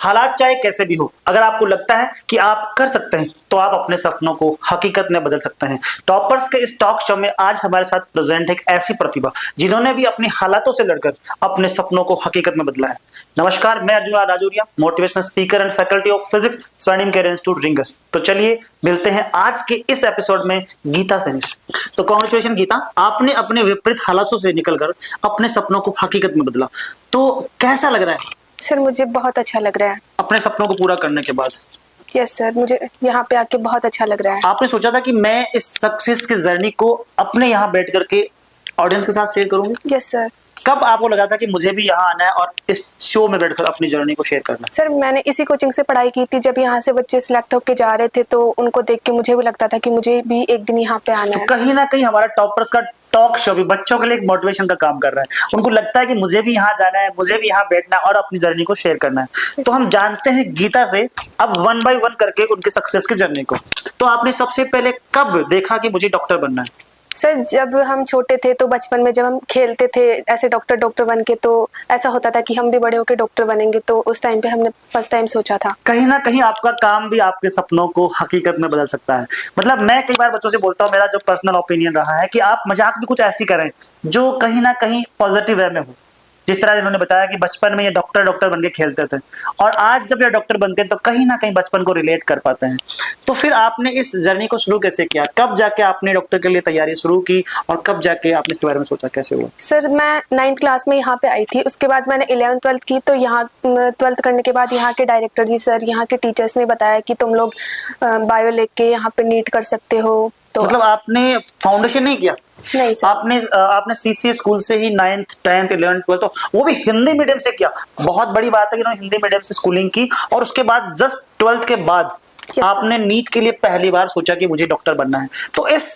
हालात चाहे कैसे भी हो, अगर आपको लगता है कि आप कर सकते हैं तो आप अपने सपनों को हकीकत में बदल सकते हैं। टॉपर्स के इस टॉक शो में आज हमारे साथ प्रेजेंट है एक ऐसी प्रतिभा जिन्होंने भी अपनी हालातों से लड़कर अपने सपनों को हकीकत में बदला है। नमस्कार, मैं Arjun Rajoria, motivational speaker and faculty of physics, Swarnim career institute Ringas. तो चलिए मिलते हैं आज के इस एपिसोड में गीता सैनी से। तो कांग्रेचुलेशन गीता, आपने अपने विपरीत हालातों से निकलकर अपने सपनों को हकीकत में बदला। तो कैसा लग रहा है सर? मुझे बहुत अच्छा लग रहा है अपने सपनों को पूरा करने के बाद? यस सर, मुझे यहाँ पे आके बहुत अच्छा लग रहा है। आपने सोचा था कि मैं इस सक्सेस की जर्नी को अपने यहाँ बैठ करके ऑडियंस के साथ शेयर करूंगी? Yes sir. कब आपको लगा था कि मुझे भी यहाँ आना है और इस शो में बैठकर अपनी जर्नी को शेयर करना है? सर, मैंने इसी कोचिंग से पढ़ाई की थी। जब यहाँ से बच्चे सिलेक्ट होकर जा रहे थे तो उनको देख के मुझे भी लगता था कि मुझे भी एक दिन यहाँ पे आना है। कहीं ना कहीं हमारा टॉपर्स का टॉक शो भी बच्चों के लिए एक मोटिवेशन का काम कर रहा है। उनको लगता है कि मुझे भी यहाँ जाना है, मुझे भी यहाँ बैठना है और अपनी जर्नी को शेयर करना है। तो हम जानते हैं गीता से अब वन बाय वन करके उनके सक्सेस की जर्नी को। तो आपने सबसे पहले कब देखा कि मुझे डॉक्टर बनना है? सर, जब हम छोटे थे तो बचपन में जब हम खेलते थे ऐसे डॉक्टर बन के, तो ऐसा होता था कि हम भी बड़े होकर डॉक्टर बनेंगे। तो उस टाइम पे हमने फर्स्ट टाइम सोचा था। कहीं ना कहीं आपका काम भी आपके सपनों को हकीकत में बदल सकता है। मतलब मैं कई बार बच्चों से बोलता हूँ, मेरा जो पर्सनल ओपिनियन रहा है कि आप मजाक भी कुछ ऐसी करें जो कहीं ना कहीं पॉजिटिव वे में हो। जिस तरह इन्होंने बताया कि बचपन में ये डॉक्टर बन के खेलते थे और आज जब ये डॉक्टर बनते हैं तो कहीं ना कहीं बचपन को रिलेट कर पाते हैं। तो फिर आपने इस जर्नी को शुरू कैसे किया? कब जाके आपने डॉक्टर के लिए तैयारी शुरू की और कब जाके आपने इसके बारे में सोचा, कैसे हुआ? सर, मैं 9th क्लास में यहाँ पे आई थी। उसके बाद मैंने 11th 12th की। तो यहाँ 12th करने के बाद यहाँ के डायरेक्टर जी सर, यहाँ के टीचर्स ने बताया कि तुम लोग बायो लेके यहाँ पे नीट कर सकते हो। तो मतलब आपने फाउंडेशन नहीं किया? नहीं सर। आपने सीसीए स्कूल से ही 9th 10th 11th 12th, तो वो भी हिंदी मीडियम से किया। बहुत बड़ी बात है कि उन्होंने हिंदी मीडियम से स्कूलिंग की और उसके बाद जस्ट 12th के बाद आपने नीट के लिए पहली बार सोचा कि मुझे डॉक्टर बनना है। तो इस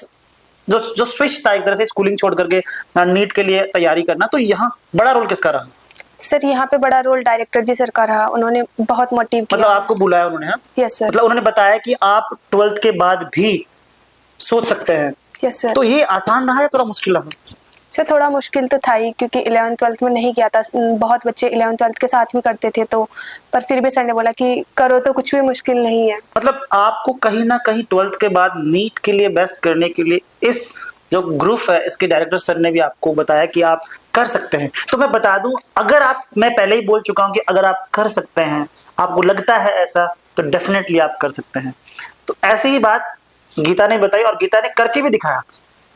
जो स्विच था एक तरह से स्कूलिंग छोड़ करके नीट के लिए तैयारी करना, तो यहाँ बड़ा रोल किसका रहा? सर, यहाँ पे बड़ा रोल डायरेक्टर जी सर का रहा। उन्होंने बहुत मोटिव किया। मतलब आपको बुलाया उन्होंने? हाँ? Yes sir. मतलब उन्होंने बताया कि आप 12th के बाद भी सोच सकते हैं। Yes sir. तो ये आसान रहा है थोड़ा मुश्किल रहा? सर, थोड़ा मुश्किल तो था ही, क्योंकि 11th 12th में नहीं किया था। बहुत बच्चे 11th 12th के साथ भी करते थे, तो पर फिर भी सर ने बोला कि करो तो कुछ भी मुश्किल नहीं है। मतलब आपको कहीं ना कहीं 12th के बाद नीट के लिए बेस्ट करने के लिए इस जो ग्रुप है इसके डायरेक्टर सर ने भी आपको बताया कि आप कर सकते हैं। तो मैं बता दूं, अगर आप, मैं पहले ही बोल चुका हूं कि अगर आप कर सकते हैं, आपको लगता है ऐसा, तो डेफिनेटली आप कर सकते हैं। तो ऐसी ही बात गीता ने बताई और गीता ने करके भी दिखाया।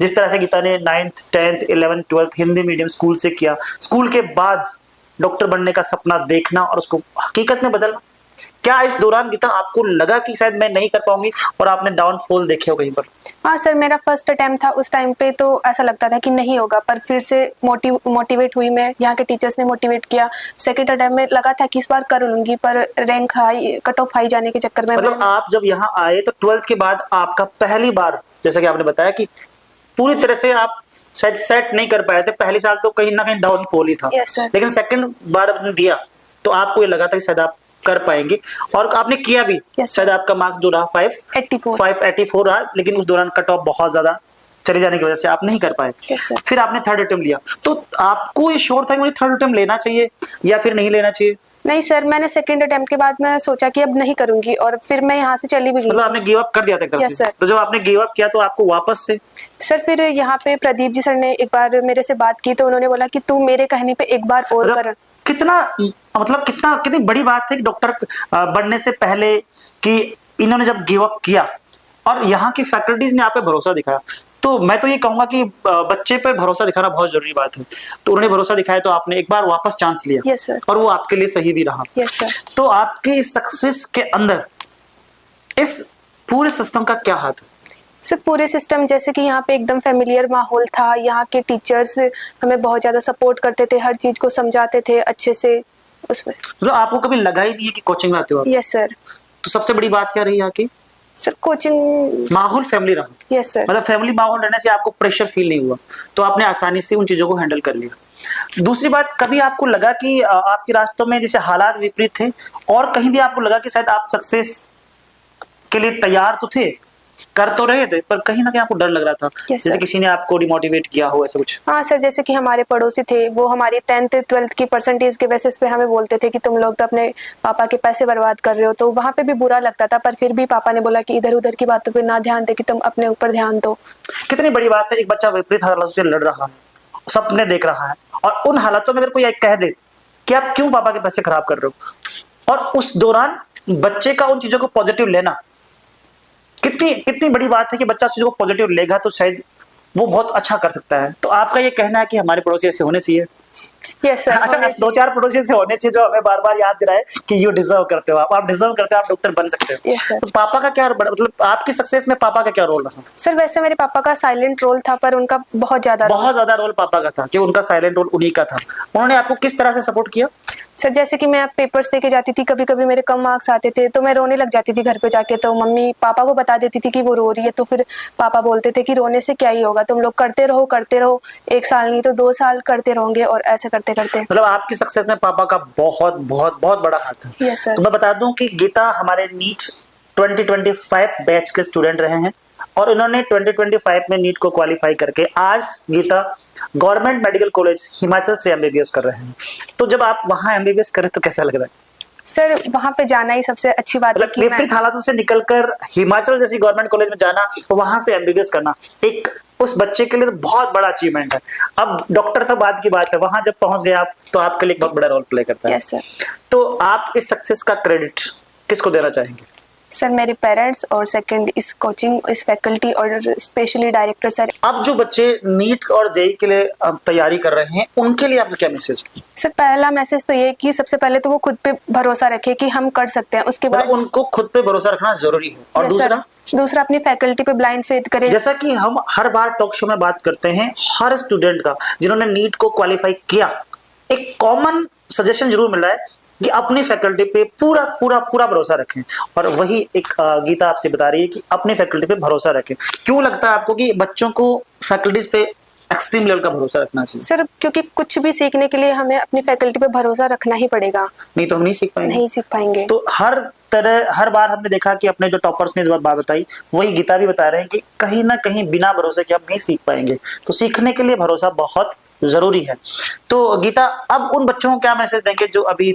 जिस तरह से गीता ने 9th 10th 11th 12th Hindi medium school से किया, स्कूल के बाद डॉक्टर बनने का सपना देखना और उसको हकीकत में बदलना। क्या इस दौरान गीता आपको लगा कि शायद मैं नहीं कर पाऊंगी और आपने डाउनफॉल देखे हो कहीं पर? हाँ सर, मेरा फर्स्ट अटेम्प्ट था। उस टाइम पे तो ऐसा लगता था कि नहीं होगा, पर फिर से मोटिवेट हुई मैं। यहाँ के टीचर्स ने मोटिवेट किया। सेकंड अटेम्प्ट में लगा था कि इस बार कर लूंगी, पर rank high, cut off high जाने के चक्कर में। मतलब आप जब यहाँ आए तो 12th के बाद आपका पहली बार, जैसा कि आपने बताया कि पूरी तरह से आप शायद सेट नहीं कर पाए थे। पहली साल तो कहीं ना कहीं डाउनफॉल ही था। Yes, sir. लेकिन सेकंड बार आपने दिया तो आपको ये लगा था कि शायद आप कर पाएंगे और आपने किया भी। Yes, शायद आपका मार्क्स जो रहा 584 रहा, लेकिन उस दौरान कट ऑफ बहुत ज्यादा चले जाने की वजह से आप नहीं कर पाए। Yes, sir. फिर आपने थर्ड अटेम्प्ट लिया, तो आपको ये श्योर था कि मुझे थर्ड अटेम्प्ट लेना चाहिए या फिर नहीं लेना चाहिए? नहीं सर, मैंने सेकंड अटेम्प्ट के बाद मैं सोचा कि अब नहीं करूंगी और फिर मैं यहाँ से चली भी गई। मतलब आपने गिव अप कर दिया था? Yes, sir. तो जब आपने गिव अप किया तो आपको वापस से सर, फिर यहाँ पे प्रदीप जी सर ने एक बार मेरे से बात की, तो उन्होंने बोला कि तू मेरे कहने पे एक बार और कर। कितनी बड़ी बात है कि डॉक्टर बनने से पहले कि इन्होंने जब गिव अप किया और यहाँ की फैकल्टीज ने आप पे भरोसा दिखाया। तो मैं तो ये कहूंगा कि बच्चे पे भरोसा दिखाना बहुत जरूरी बात है। तो उन्होंने भरोसा दिखाया तो आपने एक बार वापस चांस लिया। Yes sir. और वो आपके लिए सही भी रहा। Yes sir. तो आपके सक्सेस के अंदर इस पूरे सिस्टम का क्या हाथ है? सर, पूरे सिस्टम जैसे कि यहाँ पे एकदम फेमिलियर माहौल था। यहाँ के टीचर्स हमें बहुत ज्यादा सपोर्ट करते थे, हर चीज को समझाते थे अच्छे से। उसमें तो आपको कभी लगा ही नहीं है कि कोचिंग में आते हो आप? Yes sir. तो सबसे बड़ी बात क्या रही यहाँ की? सर, कोचिंग माहौल फैमिली रहा। Yes sir. मतलब फैमिली माहौल रहने से आपको प्रेशर फील नहीं हुआ, तो आपने आसानी से उन चीजों को हैंडल कर लिया। दूसरी बात, कभी आपको लगा कि आपके रास्तों में जैसे हालात विपरीत थे और कहीं भी आपको लगा कि शायद आप सक्सेस के लिए तैयार तो थे कर तो रहे थे पर कहीं ना कहीं आपको डर लग रहा था, Yes, जैसे sir. किसी ने आपको डिमोटिवेट किया हो, ऐसा कुछ? हाँ सर, जैसे कि हमारे पड़ोसी थे, वो हमारी 10th 12th की परसेंटेज के बेसिस पे हमें बोलते थे कि तुम लोग तो अपने पापा के पैसे बर्बाद कर रहे हो, तो वहाँ पे भी बुरा लगता था। पर फिर भी पापा ने बोला कि इधर उधर की बातों पे ना ध्यान दे, कि तुम अपने ऊपर ध्यान दो। कितनी बड़ी बात है, एक बच्चा विपरीत हालातों से लड़ रहा है, सपने देख रहा है, और उन हालातों में अगर कोई कह दे कि आप क्यों पापा के पैसे खराब कर रहे हो, और उस दौरान बच्चे का उन चीजों को पॉजिटिव लेना, कितनी कितनी बड़ी बात है कि बच्चा चीजों को पॉजिटिव लेगा तो शायद वो बहुत अच्छा कर सकता है। तो आपका ये कहना है कि हमारे पड़ोसी ऐसे होने चाहिए? Yes sir. अच्छा, बस 2-4 पड़ोसी ऐसे होने चाहिए जो हमें बार बार याद दिलाए कि यू डिजर्व करते हो, आप डिजर्व करते हो, आप डॉक्टर बन सकते हो। Yes, sir. तो पापा का क्या मतलब आपकी सक्सेस में पापा का क्या रोल रहा? सर वैसे मेरे पापा का साइलेंट रोल था, पर उनका बहुत ज्यादा रोल पापा का था कि उनका साइलेंट रोल उन्हीं का था। उन्होंने आपको किस तरह से सपोर्ट किया? सर जैसे कि मैं पेपर्स दे के जाती थी, कभी कभी मेरे कम मार्क्स आते थे तो मैं रोने लग जाती थी घर पे जाके, तो मम्मी पापा को बता देती थी कि वो रो रही है, तो फिर पापा बोलते थे कि रोने से क्या ही होगा, तुम लोग करते रहो, 1 साल नहीं तो 2 साल करते रहोगे, और ऐसे करते करते। मतलब आपकी सक्सेस में पापा का बहुत बहुत बहुत बड़ा हाथ है। Yes sir. तो मैं बता दूं कि गीता हमारे नीट 2025 बैच के स्टूडेंट रहे हैं, और इन्होंने 2025 में नीट को क्वालिफाई करके आज Geeta government medical college Himachal से एमबीबीएस कर रहे हैं। तो जब आप वहां एमबीबीएस करें तो कैसा लग रहा है? सर वहां पे जाना ही सबसे अच्छी बात है कि विपरीत हालातों से निकलकर हिमाचल जैसी गवर्नमेंट कॉलेज में जाना, तो वहां से एमबीबीएस करना एक उस बच्चे के लिए तो बहुत बड़ा अचीवमेंट है। अब डॉक्टर तो बाद की बात है, वहां जब पहुंच गए आप तो आपके लिए एक बहुत बड़ा रोल प्ले करता है। Yes sir. तो आप इस सक्सेस का क्रेडिट किसको देना चाहेंगे? सर मेरे पेरेंट्स, और सेकंड इस कोचिंग, इस फैकल्टी, और स्पेशली डायरेक्टर सर। अब जो बच्चे नीट और जेई के लिए तैयारी कर रहे हैं उनके लिए आपका क्या मैसेज? सर पहला मैसेज तो ये कि सबसे पहले तो वो खुद पे भरोसा रखे कि हम कर सकते हैं, उसके बाद उनको खुद पे भरोसा रखना जरूरी है। और दूसरा अपनी फैकल्टी पे ब्लाइंड फेथ करें। जैसा कि हम हर बार टॉक शो में बात करते हैं, हर स्टूडेंट का जिन्होंने नीट को क्वालिफाई किया, एक कॉमन सजेशन जरूर मिल रहा है कि अपनी फैकल्टी पे पूरा पूरा पूरा भरोसा रखें, और वही एक गीता आपसे बता रही है कि अपनी फैकल्टी पे भरोसा रखें। क्यों लगता है आपको कि बच्चों को फैकल्टीज पे एक्सट्रीम लेवल का भरोसा रखना चाहिए? सर क्योंकि कुछ भी सीखने के लिए हमें अपनी फैकल्टी पे भरोसा रखना ही पड़ेगा, नहीं तो हम नहीं सीख पाएंगे। तो हर बार हमने देखा कि अपने जो टॉपर्स ने जो बात बताई, वही गीता भी बता रहे हैं कि कहीं ना कहीं बिना भरोसे के हम नहीं सीख पाएंगे। तो सीखने के लिए भरोसा बहुत जरूरी है। तो गीता, अब उन बच्चों को क्या मैसेज देंगे जो अभी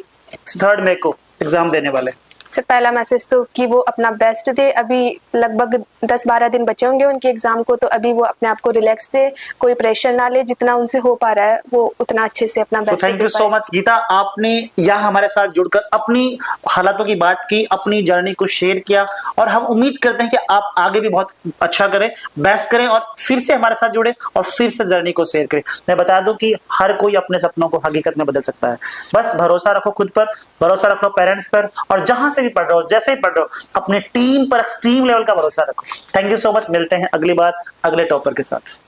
3 मई को एग्जाम देने वाले? सर पहला मैसेज तो कि वो अपना बेस्ट दे। अभी लगभग 10-12 दिन बचे होंगे उनके एग्जाम को, तो अभी वो अपने आप को रिलैक्स दे, कोई प्रेशर ना ले, जितना उनसे हो पा रहा है वो उतना अच्छे से अपना बेस्ट दे। Thank you so much Geeta, आपने यहाँ हमारे साथ जुड़कर अपनी हालातों की बात की, अपनी जर्नी को शेयर किया, और हम उम्मीद करते हैं कि आप आगे भी बहुत अच्छा करें, बेस्ट करें, और फिर से हमारे साथ जुड़े और फिर से जर्नी को शेयर करें। मैं बता दूं कि हर कोई अपने सपनों को हकीकत में बदल सकता है। बस भरोसा रखो खुद पर, भरोसा रखो पेरेंट्स पर, और जहां से भी पढ़ रहे हो, जैसे ही पढ़ रहे हो, अपने टीम पर एक्सट्रीम लेवल का भरोसा रखो। थैंक यू सो मच, मिलते हैं अगली बार अगले टॉपर के साथ।